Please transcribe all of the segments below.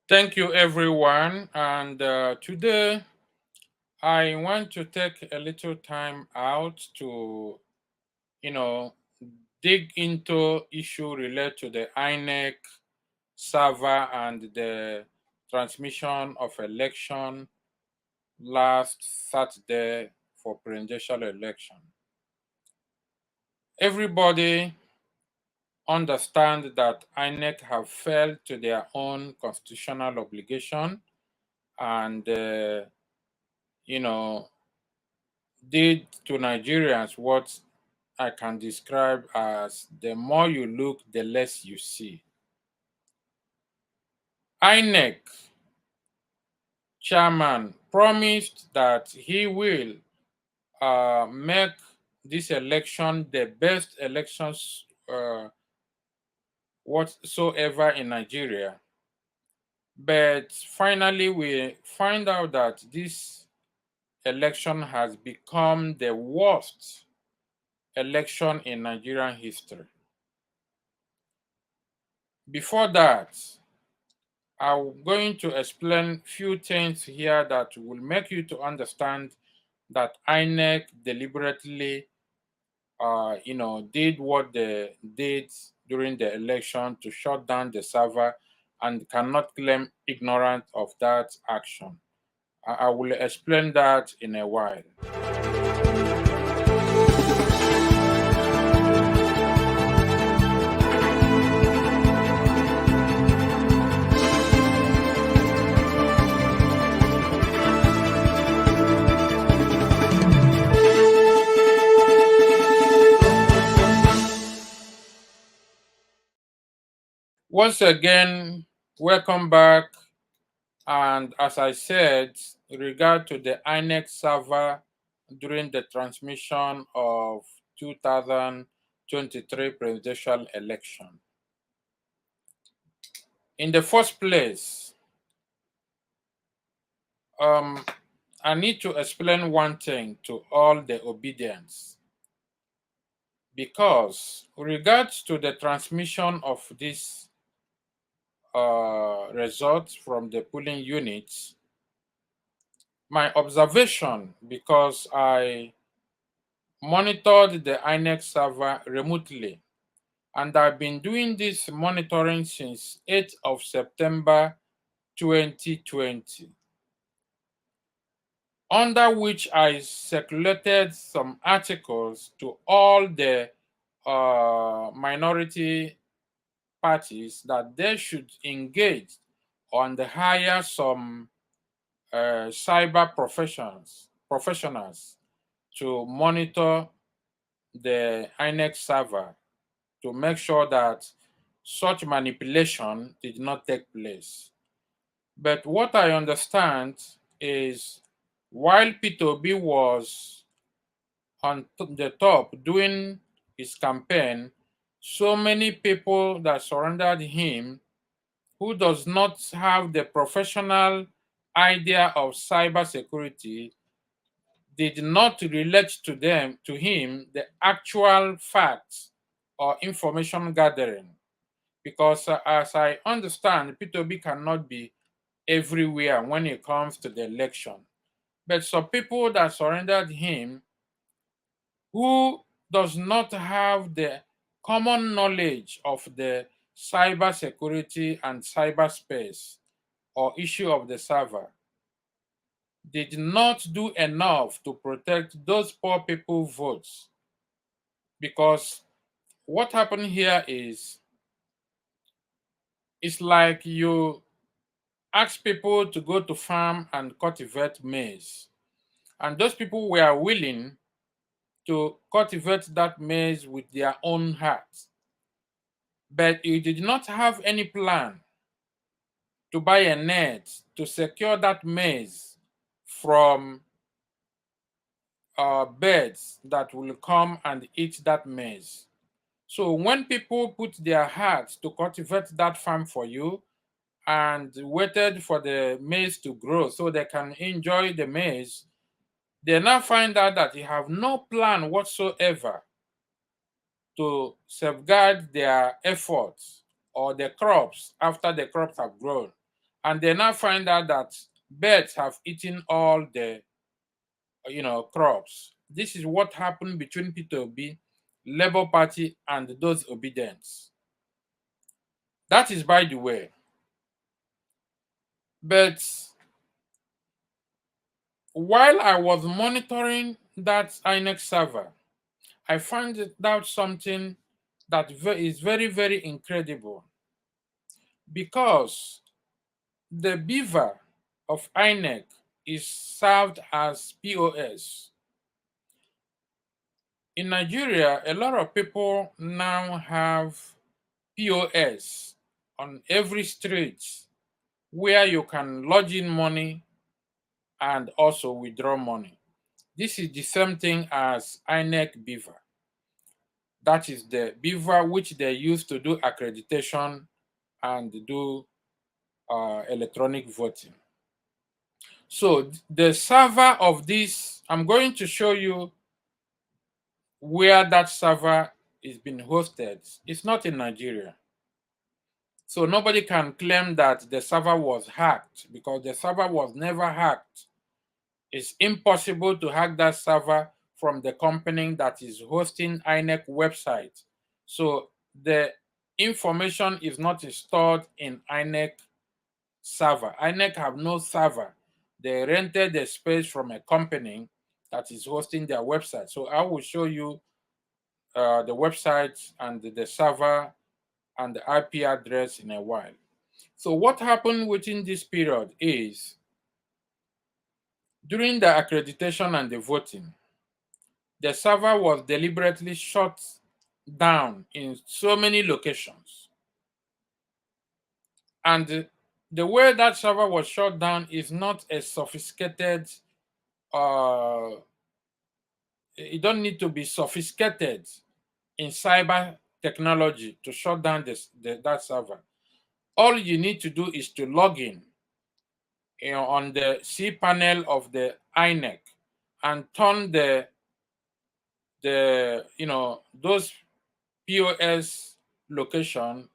Thank you, everyone. And today I want to take a little time out to, you know, dig into issue related to the INEC server and the transmission of election last Saturday for presidential election. Everybody understand that INEC have failed to their own constitutional obligation and you know did to Nigerians what I can describe as the more you look, the less you see. INEC chairman promised that he will make this election the best elections whatsoever in Nigeria. But finally, we find out that this election has become the worst election in Nigerian history. Before that, I'm going to explain few things here that will make you to understand that INEC deliberately, did what they did during the election to shut down the server and cannot claim ignorance of that action. I will explain that in a while. Once again, welcome back. And as I said, in regard to the INEC server during the transmission of 2023 presidential election. In the first place, I need to explain one thing to all the obedience. Because with regards to the transmission of these results from the polling units, my observation, because I monitored the INEC server remotely, and I've been doing this monitoring since 8th of September 2020, under which I circulated some articles to all the minority parties that they should engage and hire some cyber professionals to monitor the INEC server to make sure that such manipulation did not take place. But what I understand is while P2B was on the top doing his campaign, so many people that surrounded him who does not have the professional idea of cybersecurity did not relate to him the actual facts or information gathering. Because as I understand, P2B cannot be everywhere when it comes to the election. But some people that surrendered him who does not have the common knowledge of the cybersecurity and cyberspace or issue of the server did not do enough to protect those poor people votes. Because what happened here is it's like you ask people to go to farm and cultivate maize, and those people were willing to cultivate that maize with their own hearts, but you did not have any plan to buy a net to secure that maize from birds that will come and eat that maize. So when people put their hearts to cultivate that farm for you and waited for the maize to grow so they can enjoy the maize, they now find out that you have no plan whatsoever to safeguard their efforts or the crops after the crops have grown. and they now find out that birds have eaten all the crops. This is what happened between Peter Obi, Labour Party, and those obedience. That is by the way. But while I was monitoring that INEC server, I found out something that is very, very incredible, because the beaver of INEC is served as POS. In Nigeria, a lot of people now have POS on every street where you can lodge in money and also withdraw money. This is the same thing as INEC beaver. That is the beaver which they use to do accreditation and do electronic voting. So the server of this, I'm going to show you where that server is being hosted. It's not in Nigeria. So nobody can claim that the server was hacked, because the server was never hacked. It's impossible to hack that server from the company that is hosting INEC website. So the information is not stored in INEC server. INEC have no server. They rented the space from a company that is hosting their website. So I will show you the website and the server and the IP address in a while. So what happened within this period is, during the accreditation and the voting, the server was deliberately shut down in so many locations. And the way that server was shut down is not a sophisticated, it don't need to be sophisticated in cyber technology to shut down that server. All you need to do is to log in, on the cPanel of the INEC and turn those POS location,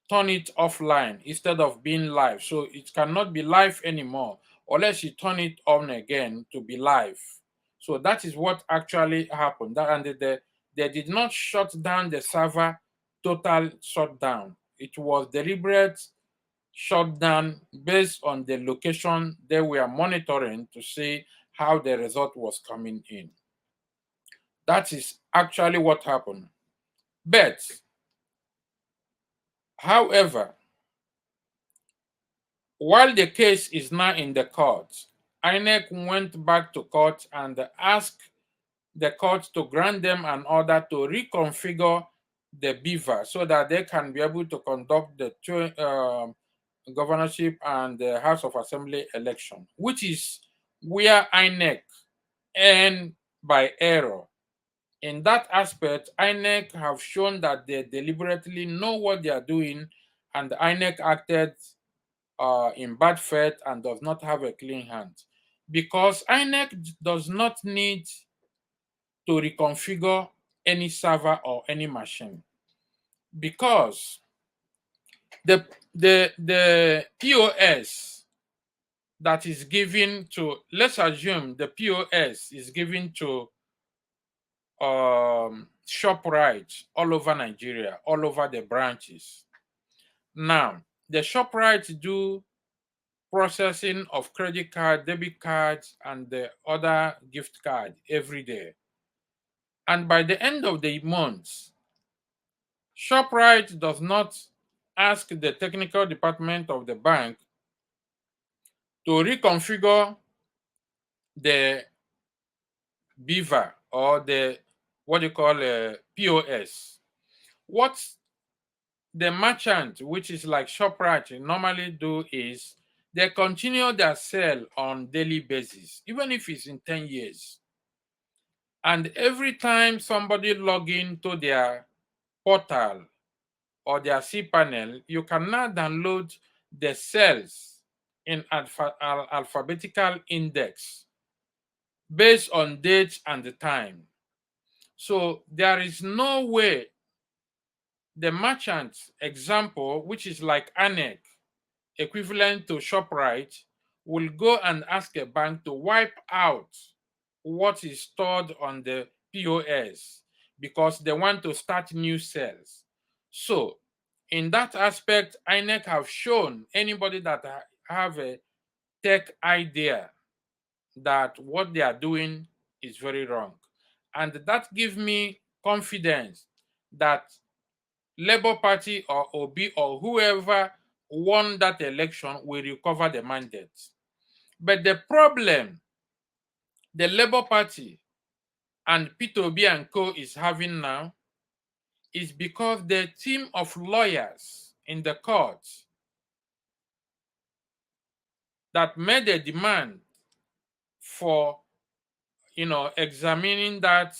turn it offline instead of being live. So it cannot be live anymore unless you turn it on again to be live. So that is what actually happened. And they did not shut down the server, total shutdown. It was deliberate shutdown based on the location they were monitoring to see how the result was coming in. That is actually what happened. But, however, while the case is now in the court, INEC went back to court and asked the court to grant them an order to reconfigure the beaver so that they can be able to conduct the governorship and the House of Assembly election, which is where INEC erred by error. In that aspect, INEC have shown that they deliberately know what they are doing, and INEC acted in bad faith and does not have a clean hand, because INEC does not need to reconfigure any server or any machine, because the POS that is given to, let's assume the POS is given to ShopRite all over Nigeria, all over the branches. Now, the ShopRite do processing of credit card, debit cards, and the other gift card every day. And by the end of the month, ShopRite does not ask the technical department of the bank to reconfigure the beaver or the what you call POS. What the merchant, which is like ShopRite, normally do is they continue their sale on daily basis, even if it's in 10 years. And every time somebody log into their portal or their cPanel, you can now download the cells in alphabetical index based on date and the time. So there is no way the merchant example, which is like INEC, equivalent to ShopRite, will go and ask a bank to wipe out what is stored on the POS because they want to start new sales. So, in that aspect, INEC have shown anybody that have a tech idea that what they are doing is very wrong. And that gives me confidence that Labour Party or Obi or whoever won that election will recover the mandate. But the problem the Labour Party and Peter Obi and co is having now is because the team of lawyers in the court that made a demand for examining that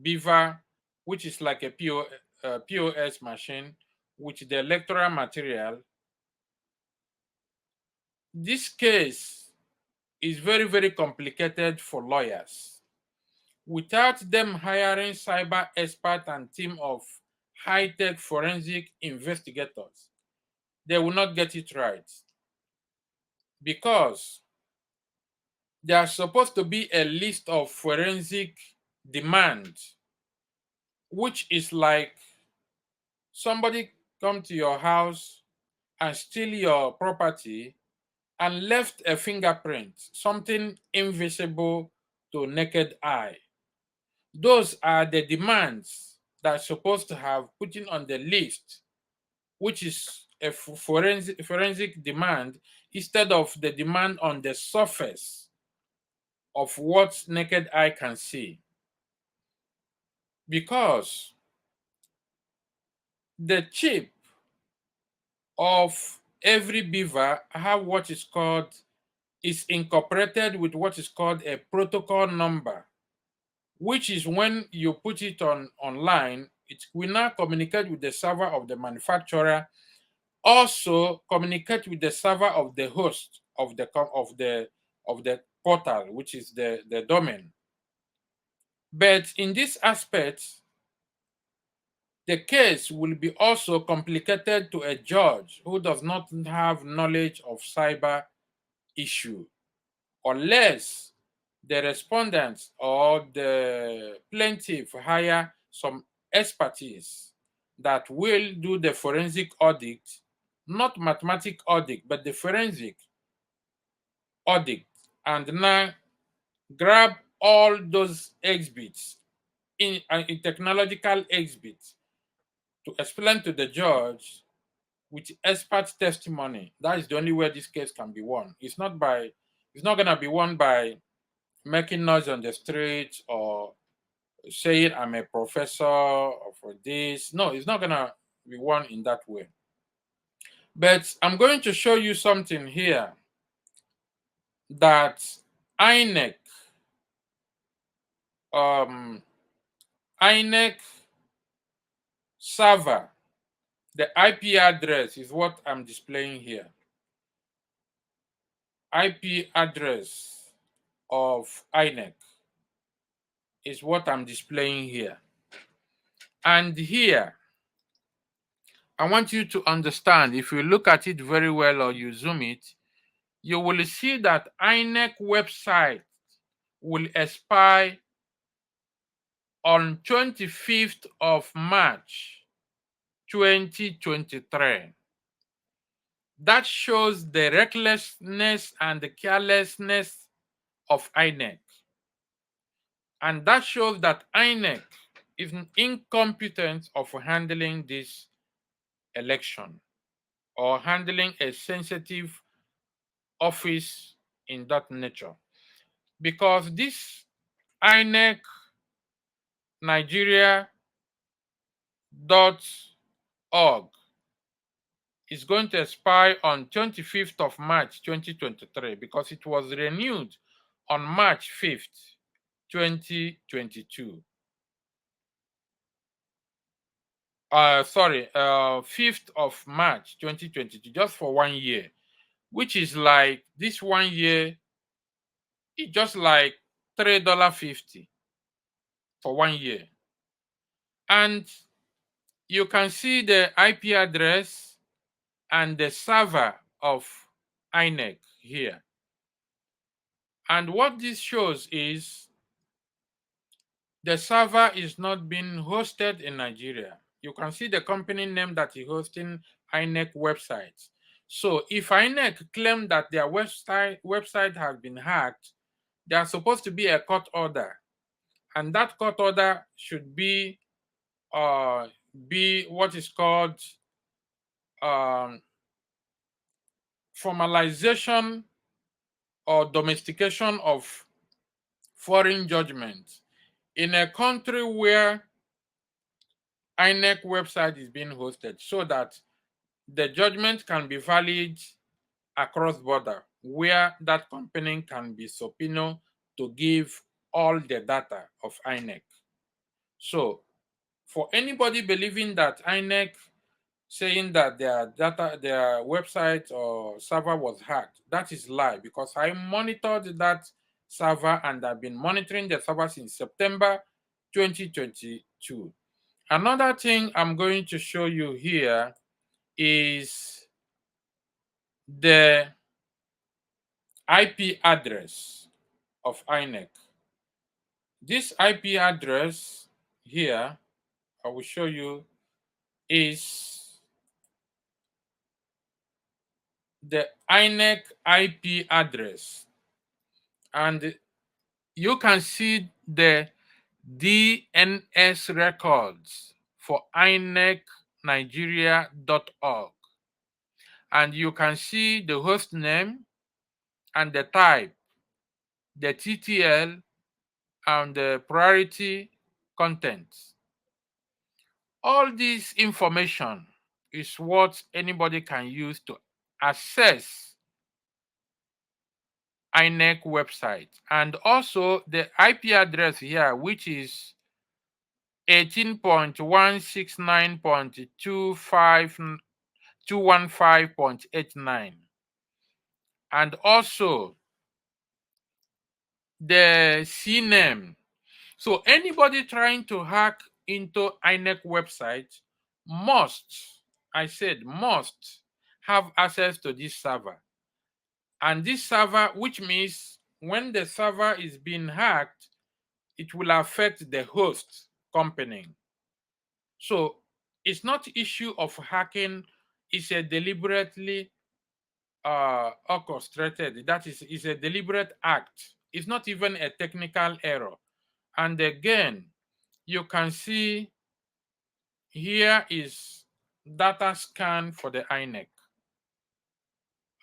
beaver, which is like a POS machine, with the electoral material. This case is very, very complicated for lawyers. Without them hiring cyber expert and team of high-tech forensic investigators, they will not get it right. Because there's supposed to be a list of forensic demands, which is like somebody come to your house and steal your property and left a fingerprint, something invisible to naked eye. Those are the demands that are supposed to have put in on the list, which is a forensic demand instead of the demand on the surface of what naked eye can see. Because the chip of every beaver have what is incorporated with what is called a protocol number, which is when you put it online, it will now communicate with the server of the manufacturer, also communicate with the server of the host of the portal, which is the domain. But in this aspect, the case will be also complicated to a judge who does not have knowledge of cyber issue, unless the respondents or the plaintiff hire some expertise that will do the forensic audit, not mathematic audit, but the forensic audit, and now grab all those exhibits in technological exhibits to explain to the judge with expert testimony. That is the only way this case can be won. It's not gonna be won by making noise on the street or saying I'm a professor or for this. No, it's not gonna be won in that way. But I'm going to show you something here that INEC INEC server, the IP address is what I'm displaying here. IP address of INEC is what I'm displaying here. And here, I want you to understand, if you look at it very well or you zoom it, you will see that INEC website will expire on 25th of March 2023. That shows the recklessness and the carelessness of INEC. And that shows that INEC is incompetent of handling this election or handling a sensitive office in that nature. Because this INEC Nigeria.org is going to expire on 25th of March 2023 because it was renewed on March 5th, 2022. 5th of March 2022, just for 1 year, which is like this 1 year, it's just like $3.50 for 1 year. And you can see the IP address and the server of INEC here. And what this shows is the server is not being hosted in Nigeria. You can see the company name that is hosting INEC websites. So if INEC claim that their website has been hacked, there's supposed to be a court order. And that court order should be what is called um, formalization or domestication of foreign judgment in a country where INEC website is being hosted, so that the judgment can be valid across border, where that company can be subpoenaed to give all the data of INEC. So for anybody believing that INEC saying that their website or server was hacked, that is lie, because I monitored that server and I've been monitoring the server since September 2022. Another thing I'm going to show you here is the IP address of INEC. This IP address here, I will show you, is the INEC IP address. And you can see the DNS records for inecnigeria.org. And you can see the host name and the type, the TTL, and the priority contents. All this information is what anybody can use to access INEC website. And also the IP address here, which is 18.169.215.89. And also the CNAME. So anybody trying to hack into INEC website must, I said must, have access to this server. And this server, which means when the server is being hacked, it will affect the host company. So it's not issue of hacking, it's a deliberately orchestrated, that is a deliberate act. It's not even a technical error. And again, you can see here is data scan for the INEC.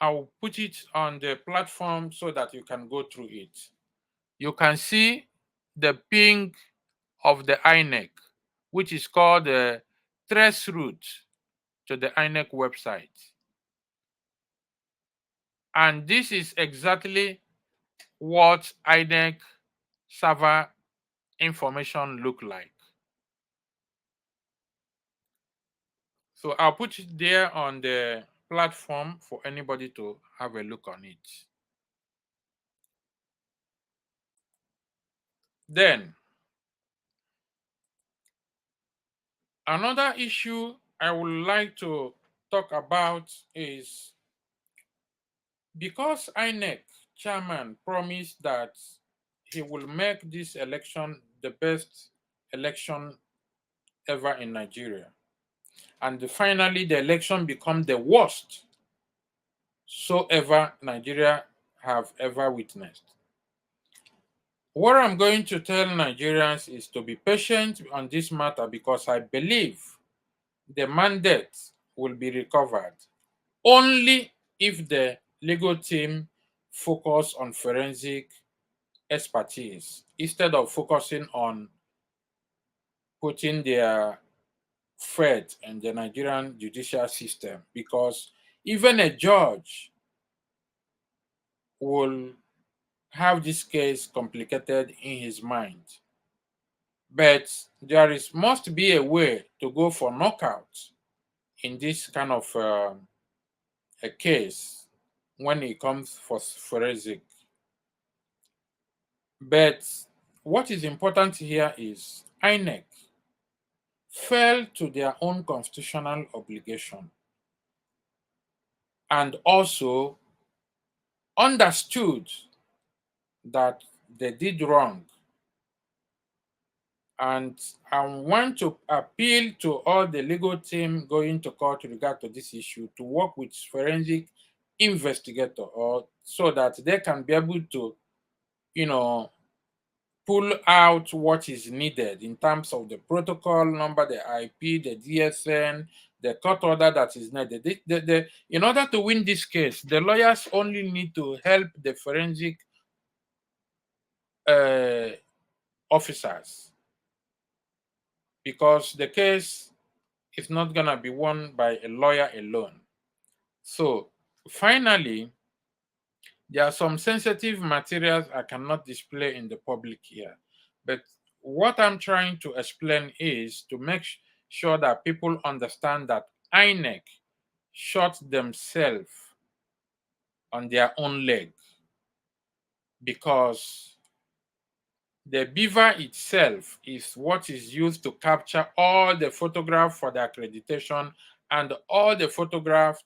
I'll put it on the platform so that you can go through it. You can see the ping of the INEC, which is called the trace route to the INEC website. And this is exactly what INEC server information look like. So I'll put it there on the platform for anybody to have a look on it. Then, another issue I would like to talk about is because INEC chairman promised that he will make this election the best election ever in Nigeria. And finally, the election become the worst so ever Nigeria have ever witnessed. What I'm going to tell Nigerians is to be patient on this matter, because I believe the mandate will be recovered only if the legal team focus on forensic expertise instead of focusing on putting their faith in the Nigerian judicial system, because even a judge will have this case complicated in his mind. But there must be a way to go for knockout in this kind of a case when it comes for forensic. But what is important here is INEC fell to their own constitutional obligation. and also understood that they did wrong. And I want to appeal to all the legal team going to court with regard to this issue to work with forensic investigator, or so that they can be able to, pull out what is needed in terms of the protocol number, the IP, the DSN, the court order that is needed. In order to win this case, the lawyers only need to help the forensic officers, because the case is not going to be won by a lawyer alone. So finally, there are some sensitive materials I cannot display in the public here. But what I'm trying to explain is to make sure that people understand that INEC shot themselves on their own leg, because the beaver itself is what is used to capture all the photographs for the accreditation and all the photographs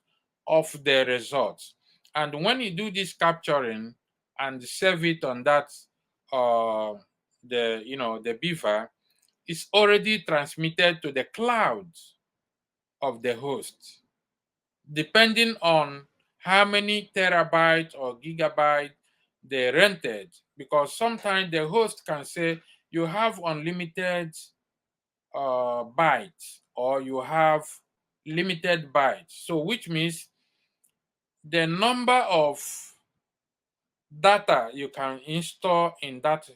of the results. And when you do this capturing and save it on that, the beaver, it's already transmitted to the clouds of the host, depending on how many terabytes or gigabytes they rented. Because sometimes the host can say you have unlimited bytes, or you have limited bytes. So which means the number of data you can install in that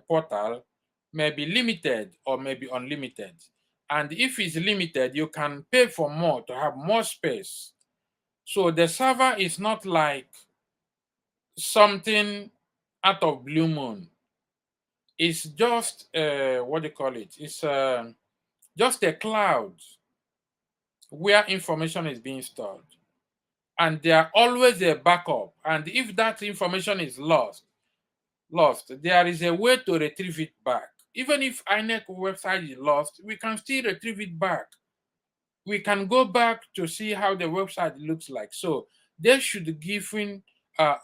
portal may be limited or may be unlimited. And if it's limited, you can pay for more to have more space. So the server is not like something out of blue moon. It's just what do you call it? It's just a cloud where information is being stored, and there are always a backup. And if that information is lost, there is a way to retrieve it back. Even if INEC website is lost, we can still retrieve it back. We can go back to see how the website looks like. So they should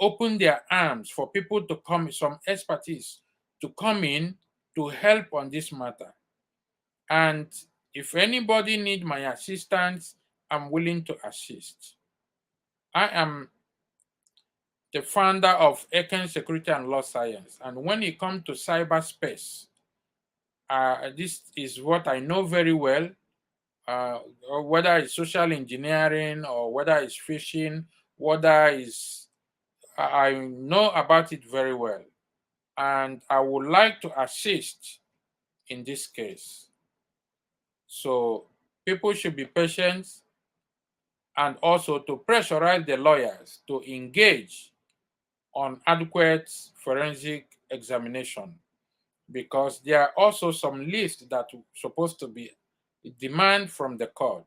open their arms for people to come, some expertise to come in to help on this matter. And if anybody need my assistance, I'm willing to assist. I am the founder of Eken Security and Law Science. And when it comes to cyberspace, this is what I know very well. Or whether it's social engineering, or whether it's phishing, whether it's, I know about it very well. And I would like to assist in this case. So people should be patient, and also to pressurize the lawyers to engage on adequate forensic examination, because there are also some lists that are supposed to be demand from the court,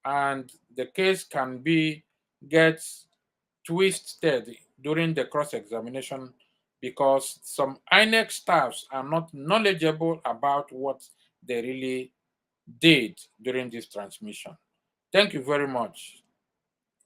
and the case can be get twisted during the cross-examination, because some INEC staffs are not knowledgeable about what they really did during this transmission. Thank you very much.